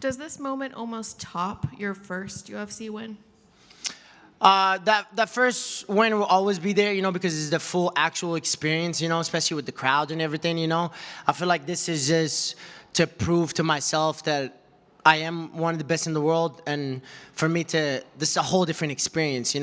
Does this moment almost top your first UFC win? That first win will always be there, because it's the full actual experience, especially with the crowd and everything, I feel like this is just to prove to myself that I am one of the best in the world, and for me this is a whole different experience, I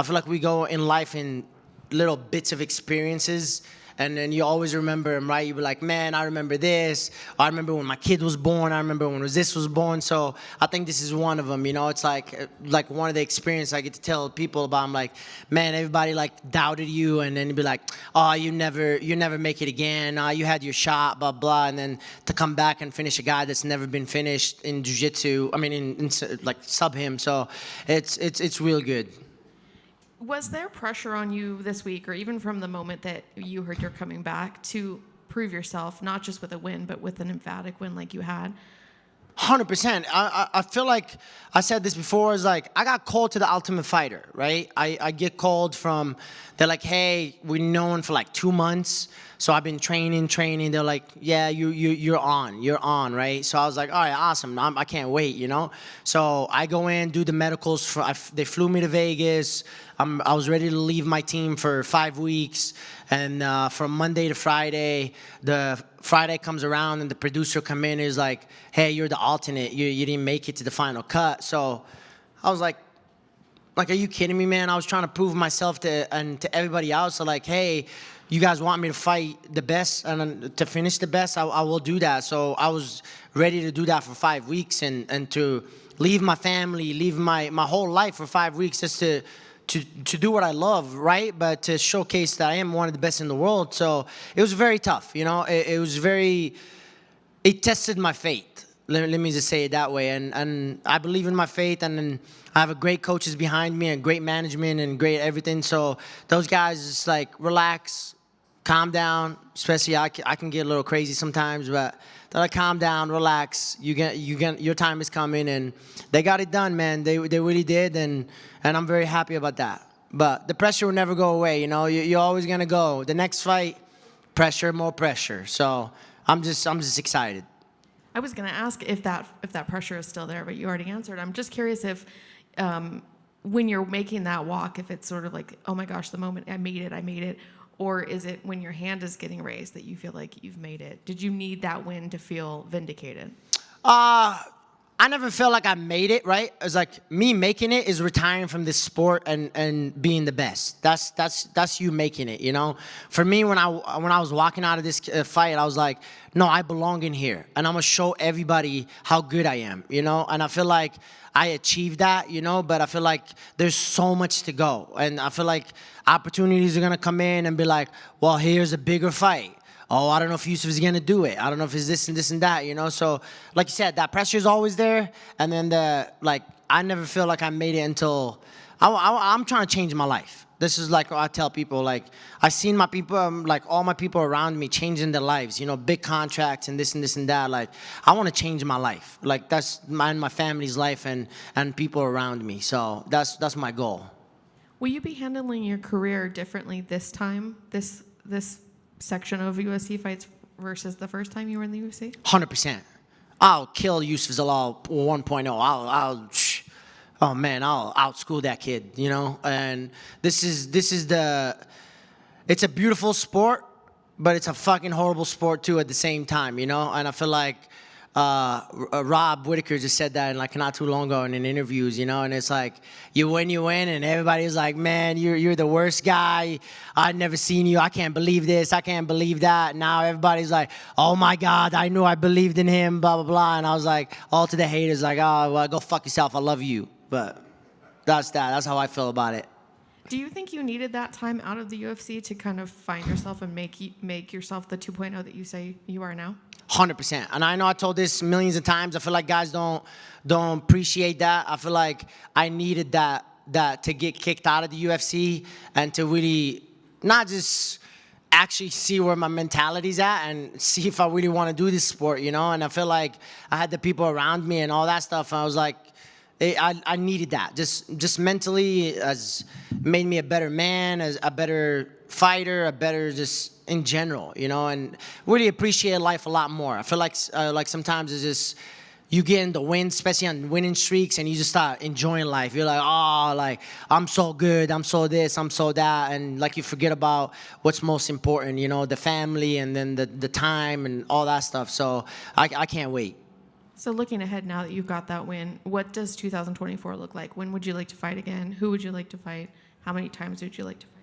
feel like we go in life in little bits of experiences, and then you always remember them, right? You be like, man, I remember this. I remember when my kid was born. I remember when this was born. So I think this is one of them, It's like one of the experiences I get to tell people about. I'm like, man, everybody like doubted you, and then you'd be like, oh, you never make it again. You had your shot, blah, blah. And then to come back and finish a guy that's never been finished in jiu-jitsu, I mean, in like sub him. So it's real good. Was there pressure on you this week, or even from the moment that you heard you're coming back, to prove yourself, not just with a win, but with an emphatic win like you had? 100%. I feel like I said this before. Is like I got called to the Ultimate Fighter, right? I get called from. They're like, hey, we're known for like 2 months, so I've been training. They're like, yeah, you're on, right? So I was like, all right, awesome. I can't wait, So I go in, do the medicals. They flew me to Vegas. I was ready to leave my team for 5 weeks, and from Monday to Friday, the Friday comes around and the producer come in and is like, hey, you're the alternate. You didn't make it to the final cut. So I was like, are you kidding me, man? I was trying to prove myself to everybody else. So like, hey, you guys want me to fight the best and to finish the best, I will do that. So I was ready to do that for 5 weeks and to leave my family, leave my whole life for 5 weeks just to do what I love, right? But to showcase that I am one of the best in the world. So it was very tough, It was it tested my faith. Let me just say it that way. And I believe in my faith, and I have a great coaches behind me and great management and great everything. So those guys just like, relax, calm down. Especially I can get a little crazy sometimes, but they're like, calm down, relax. Your time is coming, and they got it done, man. They really did, and I'm very happy about that. But the pressure will never go away, You're always gonna go. The next fight, pressure, more pressure. So I'm just excited. I was going to ask if that pressure is still there, but you already answered. I'm just curious if when you're making that walk, if it's sort of like, oh my gosh, the moment I made it, or is it when your hand is getting raised that you feel like you've made it? Did you need that win to feel vindicated? I never felt like I made it, right? It's like me making it is retiring from this sport and being the best. That's you making it, For me, when I was walking out of this fight, I was like, no, I belong in here, and I'm gonna show everybody how good I am, And I feel like I achieved that, But I feel like there's so much to go, and I feel like opportunities are gonna come in and be like, well, here's a bigger fight. Oh, I don't know if Youssef is going to do it. I don't know if it's this and that, So, like you said, that pressure is always there. And then I never feel like I made it until I'm trying to change my life. This is like what I tell people. Like, I've seen my people, all my people around me changing their lives, big contracts and this and that. Like, I want to change my life. Like, that's my family's life and people around me. So that's my goal. Will you be handling your career differently this time, this section of UFC fights versus the first time you were in the UFC? 100%. I'll kill Youssef Zalal 1.0. I'll outschool that kid, And this is it's a beautiful sport, but it's a fucking horrible sport too at the same time, And I feel like Rob Whitaker just said that like not too long ago in interviews, And it's like you win, and everybody's like, man, you're the worst guy. I've never seen you. I can't believe this. I can't believe that. Now everybody's like, oh my God, I knew I believed in him, blah blah blah. And I was like, all to the haters, like, oh well, go fuck yourself. I love you. But that's that. That's how I feel about it. Do you think you needed that time out of the UFC to kind of find yourself and make yourself the 2.0 that you say you are now? 100%. And I know I told this millions of times. I feel like guys don't appreciate that. I feel like I needed that to get kicked out of the UFC and to really not just actually see where my mentality's at and see if I really want to do this sport, And I feel like I had the people around me and all that stuff. And I was like, I needed that. Just mentally, as made me a better man, as a better fighter, a better just in general, and really appreciate life a lot more. I feel like sometimes it's just you get in the win, especially on winning streaks, and you just start enjoying life. You're like, oh, like, I'm so good, I'm so this, I'm so that, and like you forget about what's most important, you know, the family and then the time and all that stuff. So I can't wait. So looking ahead now that you've got that win, what does 2024 look like? When would you like to fight again? Who would you like to fight? How many times would you like to fight?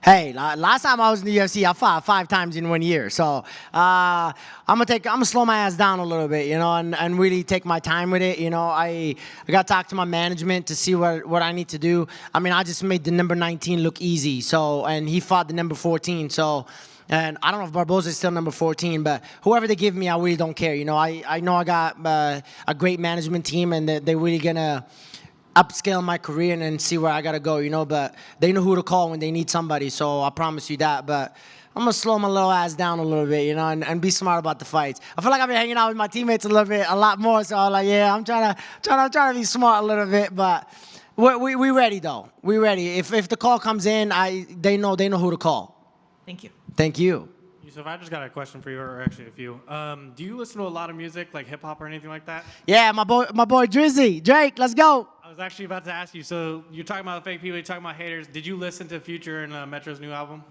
Hey, last time I was in the UFC, I fought 5 times in 1 year. So I'm gonna slow my ass down a little bit, you know, and really take my time with it. You know, I got to talk to my management to see what I need to do. I mean, I just made the number 19 look easy. So, and he fought the number 14. So, and I don't know if Barboza is still number 14, but whoever they give me, I really don't care. You know, I know I got a great management team, and they're really gonna upscale my career and then see where I gotta go, you know, but they know who to call when they need somebody, so I promise you that. But I'm gonna slow my little ass down a little bit, you know, and be smart about the fights. I feel like I've been hanging out with my teammates a lot more, so I'm like, yeah, I'm trying to be smart a little bit, but we ready though. We ready. If the call comes in, they know who to call. Thank you. Thank you. Yusef, I just got a question for you, or actually a few. Do you listen to a lot of music, like hip hop or anything like that? Yeah, my boy Drizzy, Drake, let's go. I was actually about to ask you. So you're talking about fake people, you're talking about haters. Did you listen to Future and Metro's new album?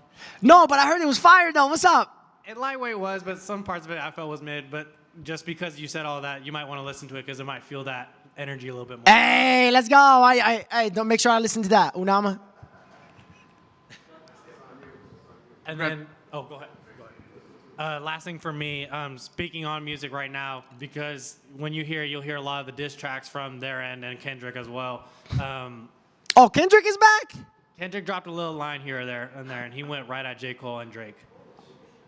No, but I heard it was fire though. What's up? It lightweight was, but some parts of it I felt was mid. But just because you said all that, you might want to listen to it because it might feel that energy a little bit more. Hey, let's go. Hey, don't make sure I listen to that, Unama. And then, oh, go ahead. Last thing for me, speaking on music right now, because when you hear it, you'll hear a lot of the diss tracks from their end and Kendrick as well. Oh, Kendrick is back? Kendrick dropped a little line here or there, and he went right at J. Cole and Drake.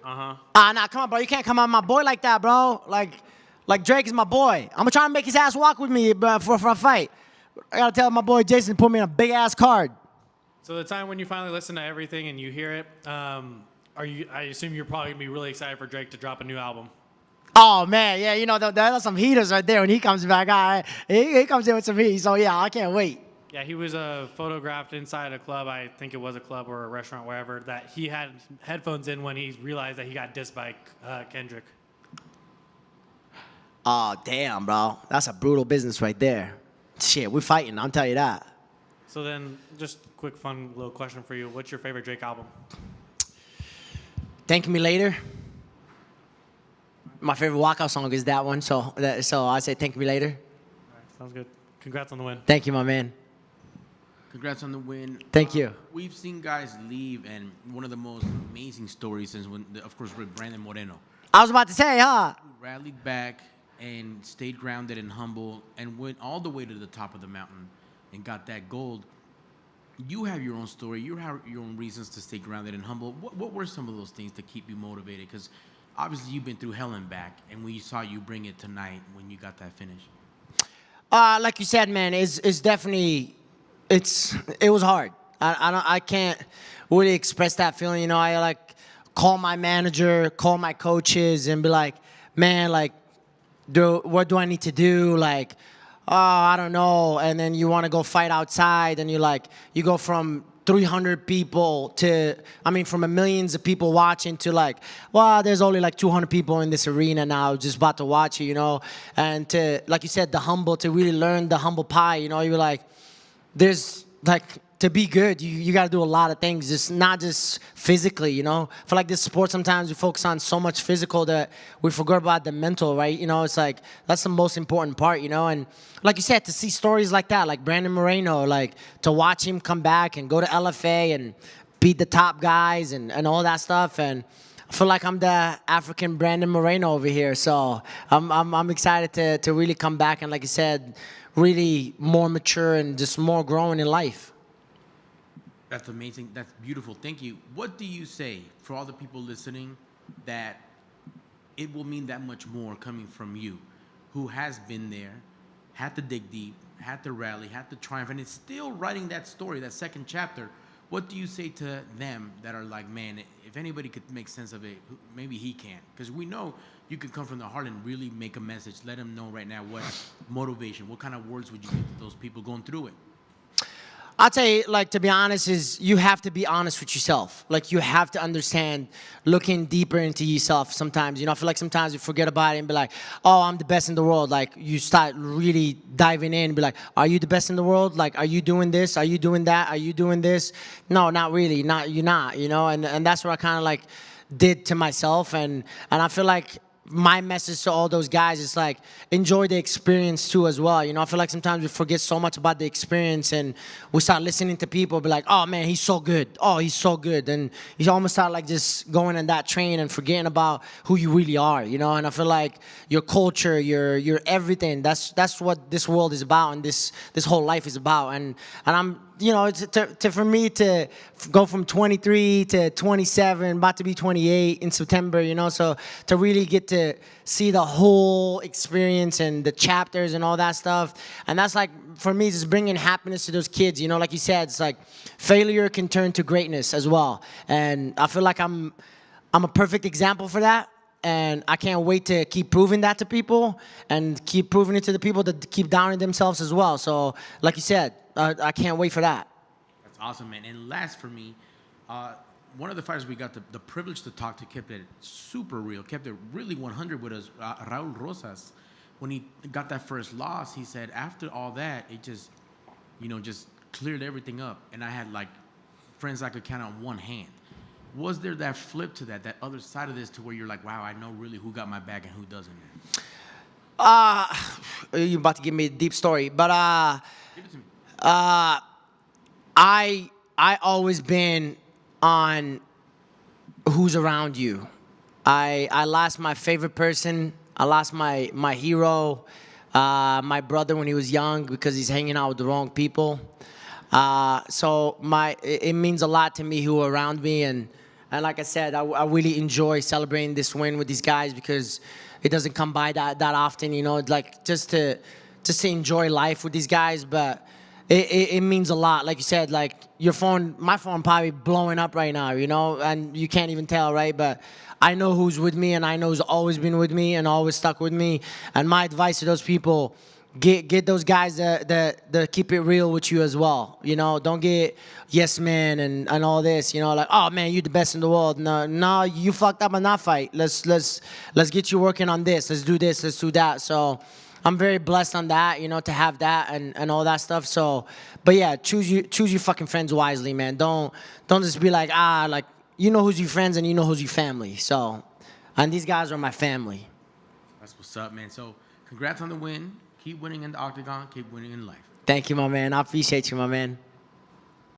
Nah, come on, bro. You can't come at my boy like that, bro. Like Drake is my boy. I'm gonna try to make his ass walk with me for a fight. I gotta tell my boy Jason to put me in a big ass card. So the time when you finally listen to everything and you hear it, I assume you're probably gonna be really excited for Drake to drop a new album. Oh man, yeah, you know there's some heaters right there when he comes back. He comes in with some heat, so yeah, I can't wait. Yeah, he was photographed inside a club. I think it was a club or a restaurant, wherever. That he had headphones in when he realized that he got dissed by Kendrick. Oh damn, bro, that's a brutal business right there. Shit, we're fighting. I'll tell you that. So then, just quick, fun little question for you: what's your favorite Drake album? Thank Me Later. My favorite walkout song is that one, so I say Thank Me Later. All right, sounds good. Congrats on the win. Thank you, my man. Congrats on the win. Thank you. We've seen guys leave, and one of the most amazing stories since of course, with Brandon Moreno. I was about to say, huh? Who rallied back and stayed grounded and humble and went all the way to the top of the mountain and got that gold. You have your own story. You have your own reasons to stay grounded and humble. What were some of those things to keep you motivated? Because obviously you've been through hell and back, and we saw you bring it tonight when you got that finish. Like you said, man, it's definitely it was hard. I can't really express that feeling. You know, I like call my manager, call my coaches, and be like, man, like, what do I need to do? Like, oh, I don't know. And then you want to go fight outside, and you go from 300 people to, from millions of people watching to like, well, there's only like 200 people in this arena now just about to watch you, you know? And to, like you said, to really learn the humble pie, you know? You're like, there's like, to be good, you got to do a lot of things, just not just physically, you know? For like this sport, sometimes we focus on so much physical that we forget about the mental, right? You know, it's like, that's the most important part, you know? And like you said, to see stories like that, like Brandon Moreno, like to watch him come back and go to LFA and beat the top guys and all that stuff. And I feel like I'm the African Brandon Moreno over here. So I'm excited to really come back and, like you said, really more mature and just more growing in life. That's amazing. That's beautiful. Thank you. What do you say for all the people listening that it will mean that much more coming from you, who has been there, had to dig deep, had to rally, had to triumph, and is still writing that story, that second chapter? What do you say to them that are like, man, if anybody could make sense of it, maybe he can? Because we know you can come from the heart and really make a message. Let them know right now what motivation, what kind of words would you give to those people going through it? I'd say, like, to be honest, is you have to be honest with yourself. Like, you have to understand looking deeper into yourself sometimes. You know, I feel like sometimes you forget about it and be like, oh, I'm the best in the world. Like, you start really diving in and be like, are you the best in the world? Like, are you doing this? Are you doing that? Are you doing this? No, not really. You're not, you know? And that's what I kind of, like, did to myself. And I feel like my message to all those guys is like, enjoy the experience too as well. You know, I feel like sometimes we forget so much about the experience and we start listening to people be like, oh man, he's so good. Oh, he's so good. And you almost start like just going in that train and forgetting about who you really are, you know? And I feel like your culture, your everything, that's what this world is about and this whole life is about. And I'm, you know, for me to go from 23 to 27, about to be 28 in September, you know, so to really get to see the whole experience and the chapters and all that stuff. And that's like, for me, just bringing happiness to those kids, you know, like you said, it's like failure can turn to greatness as well. And I feel like I'm a perfect example for that. And I can't wait to keep proving that to people and keep proving it to the people that keep downing themselves as well. So, like you said, I can't wait for that. That's awesome, man. And last for me, one of the fighters we got the privilege to talk to kept it super real, kept it really 100 with us, Raul Rosas. When he got that first loss, he said after all that, it just, you know, just cleared everything up. And I had like friends I could count on one hand. Was there that flip to that other side of this to where you're like, wow, I know really who got my back and who doesn't? You're about to give me a deep story, but Give it to me. I always been on who's around you. I lost my favorite person. I lost my hero, my brother when he was young because he's hanging out with the wrong people. So it means a lot to me who are around me, and like I said, I really enjoy celebrating this win with these guys because it doesn't come by that often, you know, like just to enjoy life with these guys. But it means a lot, like you said, like my phone probably blowing up right now, you know, and you can't even tell, right? But I know who's with me, and I know who's always been with me and always stuck with me. And my advice to those people: get those guys that keep it real with you as well. You know, don't get yes man and all this. You know, like, oh man, you're the best in the world. No, you fucked up on that fight. Let's get you working on this. Let's do this. Let's do that. So I'm very blessed on that. You know, to have that and all that stuff. So, but yeah, choose your fucking friends wisely, man. Don't just be like like you know who's your friends and you know who's your family. So, and these guys are my family. That's what's up, man. So congrats on the win. Keep winning in the octagon. Keep winning in life. Thank you, my man. I appreciate you, my man.